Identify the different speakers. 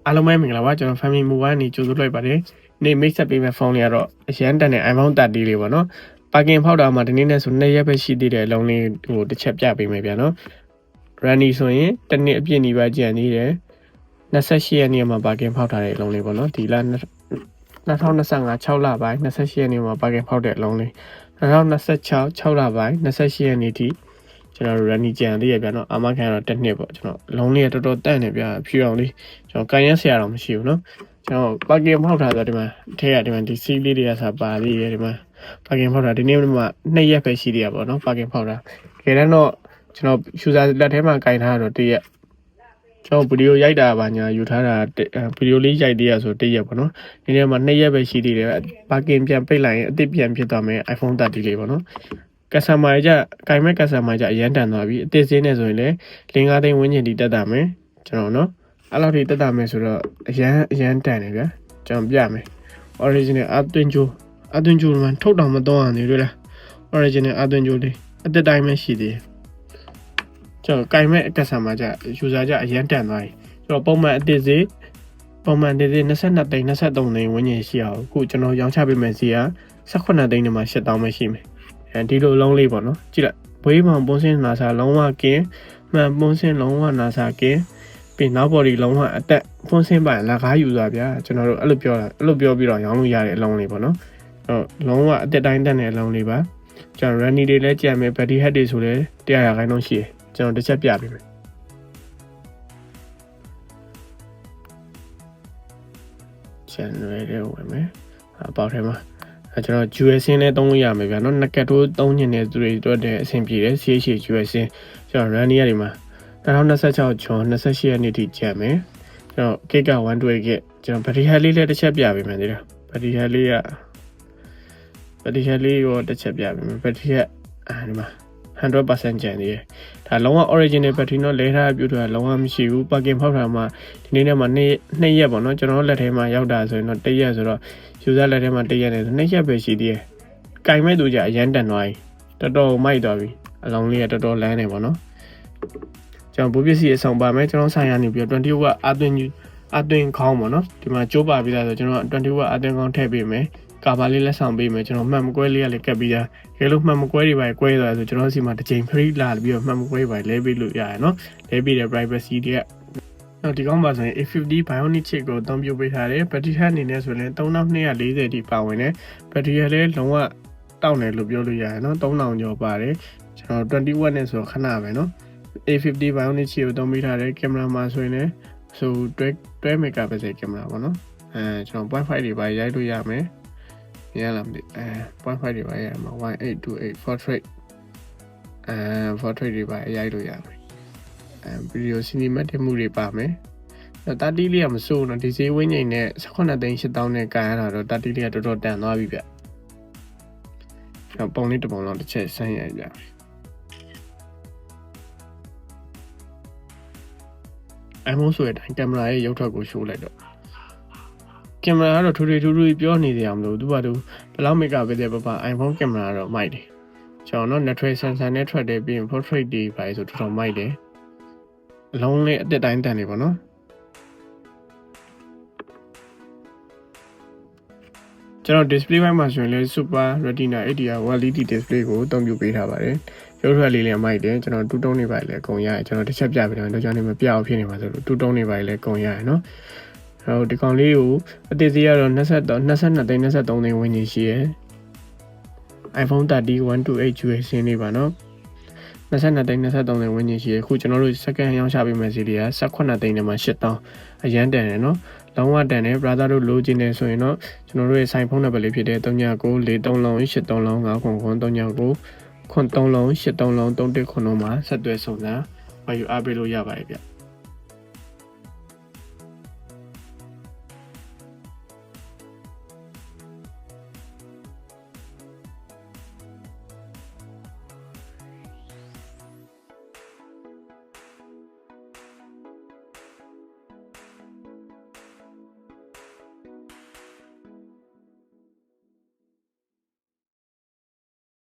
Speaker 1: အားလုံးပဲမင်္ဂလာပါကျွန်တော် family mobile နေကြိုဆိုလိုက်ပါတယ်နေ့ mix up ပေးမဲ့ဖုန်းလေးကတော့အရန်တန်တဲ့ iPhone 30လေးပေါ့နော်ပါကင်ဖောက်တာမှာဒီနေ့နဲ့ဆို2ရက်ပဲရှိသေးတယ်အလုံးလေးဟိုတစ်ချက်ပြပေးမယ်ဗျာနော် Runny ဆိုရင်တစ်နှစ်အပြည့်နေပါကြံနေတယ်28ရက်နေ့မှာပါကင်ဖောက်ထားတဲ့အလုံးလေးပေါ့နော်ဒီလ2025 6လပိုင်း28ရက်နေ့မှာပါကင်ဖောက်တဲ့အလုံးလေး2026 6လပိုင်း28ရက်နေ့ထိကျွန်တော် Runny ကြံသေးရဗျာနော်အာမခံတော့တစ်နှစ်ပေါ့ကျွန်တော်လုံးလေးတော်တော်တန့်နေဗျာဖြူအောင်လေးကျွန်တော်ကန်ရက်ဆရာတော့မရှိဘူးနော်ကျွန်တော်ပါကင်ဖောက်ထားဆိုဒီမှာထဲရဒီမှာဒီစီးလေးတွေကစားပါလေးရဒီမှာပါကင်ဖောက်ထားဒီနေ့မှ2ရက်ပဲရှိသေးရပေါ့နော်ပါကင်ဖောက်ထားခေတ္တတော့ကျွန်တော်ရှူစာလက်ထဲမှာကင်ထားတော့1ရက်ကျွန်တော်ဗီဒီယိုရိုက်တာပါညာယူထားတာဗီဒီယိုလေးရိုက်သေးရဆို1ရက်ပေါ့နော်ဒီနေ့မှ2ရက်ပဲရှိသေးတယ်ပါကင်ပြန်ပိတ်လိုက်ရင်အစ်စ်ပြန်ဖြစ်သွားမယ် iPhone 30လေးပေါ့နော်ကစတမာကြကင်မဲ့ကစတမာကြအရန်တန်သွားပြီအစ်စ်စင်းနေဆိုရင်လည်း5သိန်းဝန်းကျင်ထိတက်တာမယ်ကျွန်တော်နော်အဲ့လောက်ထိတက်တာမယ်ဆိုတော့အရန်တန်တယ်ဗျာကျွန်တော်ပြမယ် original အသွင်ကြိုမှထုတ်တောင်မတော့အောင်နေတွေ့လား original အသွင်ကြိုလေးအသက်တိုင်းပဲရှိသေးတယ်ကျွန်တော်ကင်မဲ့ကစတမာကြယူဆာကြအရန်တန်သွားပြီကျွန်တော်ပုံမှန်အစ်စ်စင်း22သိန်း23သိန်းဝန်းကျင်ရှိအောင်အခုကျွန်တော်ရောင်းချပေးမယ်စီက18သိန်းနဲ့မှ8000ပဲရှိမယ်ဒီလိုလုံးလေးပေါ့နော်ကြည့်လိုက်ဘွေးမောင်ပုံစင်းနာစာလုံးဝကင်းမှန်ပုံစင်းလုံးဝနာစာကင်းပြီးနောက်ပေါ်ဒီလုံးဝအတက်ပုံစင်းပိုင်လက်ကားယူသွားဗျာကျွန်တော်တို့အဲ့လိုပြောပြီးတော့ရောင်းလို့ရတဲ့အလုံးလေးပေါ့နော်လုံးဝအတက်တိုင်းတက်တဲ့အလုံးလေးပါကျွန်တော် Runny တွေလည်းကြံမယ် battery head တွေဆိုလည်း100ခိုင်နှုန်းရှိတယ်ကျွန်တော်တစ်ချက်ပြပေးမယ်ကျန်ရတဲ့ဝင်မယ်အပေါက်ထဲမှာကျွန်တော် GSM နဲ့သုံးလို့ရမယ်ဗျာနော်နက်ကတော့သုံးညနေသူတွေအတွက်တည်းအဆင်ပြေတယ် CH GSM ကျွန်တော် Runny ရဒီမှာ2026 June 28ရက်နေ့ထိကျန်မယ်ကျွန်တော် Gig 128 Gig ကျွန်တော် battery head လေးလည်းတစ်ချက်ပြပေးမယ်ဒီလား battery head လေးရောတစ်ချက်ပြပေးမယ် battery head ဒီမှာ 100% ကျန်နေတယ်ဒါလုံးဝ original battery နော်လဲထားပြုထားလုံးဝမရှိဘူးပါကင်ဖောက်ထားမှာဒီနေ့နဲ့မှ2ရက်ပေါ့နော်ကျွန်တော်လက်ထဲမှာရောက်တာဆိုရင်တော့1ရက်ဆိုတော့ယူဆလက်ထဲမှာ1ရက်နေဆို2ရက်ပဲရှိသေးတယ်ကင်မဲ့သူကြအရန်တန်သွားပြီတော်တော်မိုက်သွားပြီအလုံးလေးကတော်တော်လန်းနေပေါ့နော်ကျွန်တော်ဘူပစ္စည်းအဆောင်ပါမယ်ကျွန်တော်ဆိုင်ရနေပြီးတော့20 watt အသွင်ခေါင်းပေါ့နော်ဒီမှာကျိုးပါပြီးသားဆိုကျွန်တော်20 watt အသွင်ခေါင်းထည့်ပေးမယ်ကာဘာလေးလက်ဆောင်ပေးမယ်ကျွန်တော်မှတ်မကွဲလေးကလည်းကပ်ပြီးသားခဲလို့မှတ်မကွဲတွေပါကွဲသွားဆိုကျွန်တော်စီမှာတစ်ချိန် free လာပြီးတော့မှတ်မကွဲပါလဲပေးလို့ရတယ်နော်လဲပေးတဲ့ privacy တွေကဒီကောင်းပါဆိုရင် A50 Bionic chip ကိုအသုံးပြုပေးထားတယ် battery health အနေနဲ့ဆိုရင်3240ထိပါဝင်တယ် battery health လည်းလုံးဝတောက်တယ်လို့ပြောလို့ရတယ်နော်3000ကျော်ပါတယ်ကျွန်တော်20 watt နဲ့ဆိုတော့ခဏပဲနော်A50 Bionic chip ကိုသုံးပေးထားတယ်ကင်မရာမှာဆိုရင်လည်းဆို12 megapixel ကင်မရာပေါ့နော်ကျွန်တော် 0.5 တွေပါရိုက်လို့ရမယ်ရလားမသိ0.5 တွေပါရမှာ1828 portrait portrait တွေပါရိုက်လို့ရမယ်video cinematic မှုတွေပါမယ်30လေးကမစိုးတော့ဒီဈေးဝင်းငိမ့်နဲ့18သိန်း8000နဲ့ကန်ရတာတော့30လေးကတော်တော်တန်သွားပြီဗျကျွန်တော်ပုံလေးတစ်ပုံလောက်တစ်ချက်ဆန်းရကြ iPhone ဆိုတဲ့အတိုင်းကင်မရာရဲ့ရုပ်ထွက်ကိုရှိုးလိုက်တော့ကင်မရာကတော့ထူထူပြောနေကြအောင်မလို့သူကသူဘယ်လောက် megapixel ပဲပါ iPhone ကင်မရာတော့မိုက်တယ်ကျွန်တော်နော် natural sensor နဲ့ထွက်တယ်ပြီးရင် portrait တွေပါဆိုတော်တော်မိုက်တယ်အလုံးလေးအတက်တိုင်းတန်နေပါနော်ကျွန်တော် display ဘက်မှာဆိုရင်လည်း Super Retina XDR OLED display ကိုအသုံးပြုပေးထားပါတယ်ရုပ်ထွက်လေးလည်းမိုက်တယ်ကျွန်တော်2တုံးနေပါလေအကုန်ရတယ်ကျွန်တော်တစ်ချက်ပြပေးတယ်တော့ကျွန်တော်နေမပြအောင်ဖြစ်နေမှာဆိုလို့2တုံးနေပါလေအကုန်ရတယ်နော်ဒီကောင်လေးကိုအသေးသေးကတော့22သိန်း23သိန်းဝန်းကျင်ရှိရယ် iPhone 30 128 GSM လေးပါနော်22သိန်း23သိန်းဝန်းကျင်ရှိရယ်အခုကျွန်တော်တို့ second ရောင်းချပေးမယ်စီလေးက18သိန်းနဲ့မှ8000အရန်တန်တယ်နော်လုံးဝတန်တယ် brother တို့လိုချင်တယ်ဆိုရင်တော့ကျွန်တော်တို့ရဲ့ sign phone number လေးဖြစ်တဲ့39943383399339838331မှာဆက်သွယ်ဆောင်စမ်းဝယ်ယူအားပေးလို့ရပါတယ်ဗျ